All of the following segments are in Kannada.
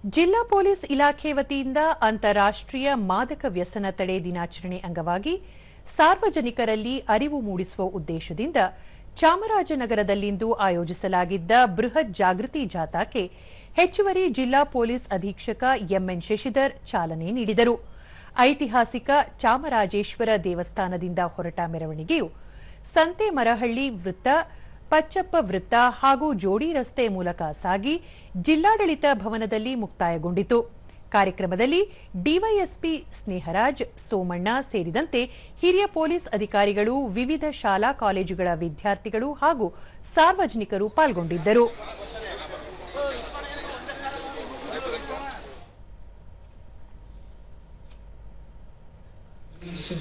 ಜಿಲ್ಲಾ ಪೊಲೀಸ್ ಇಲಾಖೆ ವತಿಯಿಂದ ಅಂತಾರಾಷ್ಟ್ರೀಯ ಮಾದಕ ವ್ಯಸನ ತಡೆ ದಿನಾಚರಣೆ ಅಂಗವಾಗಿ ಸಾರ್ವಜನಿಕರಲ್ಲಿ ಅರಿವು ಮೂಡಿಸುವ ಉದ್ದೇಶದಿಂದ ಚಾಮರಾಜನಗರದಲ್ಲಿಂದು ಆಯೋಜಿಸಲಾಗಿದ್ದ ಬೃಹತ್ ಜಾಗೃತಿ ಜಾಥಾಕ್ಕೆ ಹೆಚ್ಚುವರಿ ಜಿಲ್ಲಾ ಪೊಲೀಸ್ ಅಧೀಕ್ಷಕ ಎಂಎನ್ ಶಶಿಧರ್ ಚಾಲನೆ ನೀಡಿದರು. ಐತಿಹಾಸಿಕ ಚಾಮರಾಜೇಶ್ವರ ದೇವಸ್ಥಾನದಿಂದ ಹೊರಟ ಮೆರವಣಿಗೆಯು ಸಂತೆಮರಹಳ್ಳಿ ವೃತ್ತ, ಪಚ್ಚಪ್ಪ ವೃತ್ತ ಹಾಗೂ ಜೋಡಿ ರಸ್ತೆ ಮೂಲಕ ಸಾಗಿ ಜಿಲ್ಲಾಡಳಿತ ಭವನದಲ್ಲಿ ಮುಕ್ತಾಯಗೊಂಡಿತು. ಕಾರ್ಯಕ್ರಮದಲ್ಲಿ ಡಿವೈಎಸ್ಪಿ ಸ್ನೇಹರಾಜ್, ಸೋಮಣ್ಣ ಸೇರಿದಂತೆ ಹಿರಿಯ ಪೊಲೀಸ್ ಅಧಿಕಾರಿಗಳು, ವಿವಿಧ ಶಾಲಾ ಕಾಲೇಜುಗಳ ವಿದ್ಯಾರ್ಥಿಗಳು ಹಾಗೂ ಸಾರ್ವಜನಿಕರು ಪಾಲ್ಗೊಂಡಿದ್ದರು.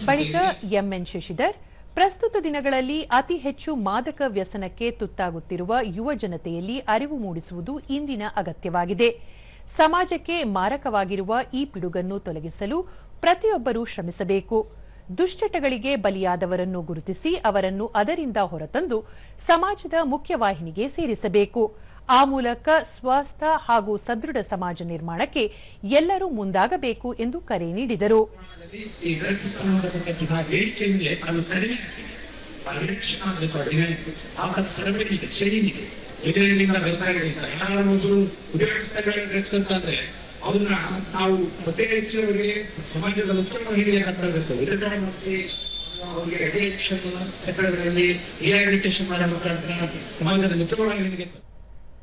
ಬಳಿಕ ಎಂಎನ್ ಶಶಿಧರ್, ಪ್ರಸ್ತುತ ದಿನಗಳಲ್ಲಿ ಅತಿ ಹೆಚ್ಚು ಮಾದಕ ವ್ಯಸನಕ್ಕೆ ತುತ್ತಾಗುತ್ತಿರುವ ಯುವ ಜನತೆಯಲ್ಲಿ ಅರಿವು ಮೂಡಿಸುವುದು ಇಂದಿನ ಅಗತ್ಯವಾಗಿದೆ. ಸಮಾಜಕ್ಕೆ ಮಾರಕವಾಗಿರುವ ಈ ಪಿಡುಗನ್ನು ತೊಲಗಿಸಲು ಪ್ರತಿಯೊಬ್ಬರೂ ಶ್ರಮಿಸಬೇಕು. ದುಶ್ಚಟಗಳಿಗೆ ಬಲಿಯಾದವರನ್ನು ಗುರುತಿಸಿ ಅವರನ್ನು ಅದರಿಂದ ಹೊರತಂದು ಸಮಾಜದ ಮುಖ್ಯವಾಹಿನಿಗೆ ಸೇರಿಸಬೇಕು. ಆ ಮೂಲಕ ಸ್ವಸ್ಥ ಹಾಗೂ ಸದೃಢ ಸಮಾಜ ನಿರ್ಮಾಣಕ್ಕೆ ಎಲ್ಲರೂ ಮುಂದಾಗಬೇಕು ಎಂದು ಕರೆ ನೀಡಿದರು. ಅದನ್ನ ನಾವು ಪತ್ತೆ ಹೆಚ್ಚಿನವರಿಗೆ ಸಮಾಜದ ಮುಖ್ಯವಾಹಿನಿಗೆ ಕರ್ತಬೇಕು. ವಿತರಣೆ ಮಾಡಿಸಿ ಅವರಿಗೆ ಅಡಿಕ್ಷನ್ ಸೆಂಟರ್ಗಳಲ್ಲಿ ರಿಹ್ಯಾಬಿಲಿಟೇಷನ್ ಮಾಡೋ ಮುಖಾಂತರ ಸಮಾಜದ ಮುಖ್ಯವಾಹಿನಿಗೆ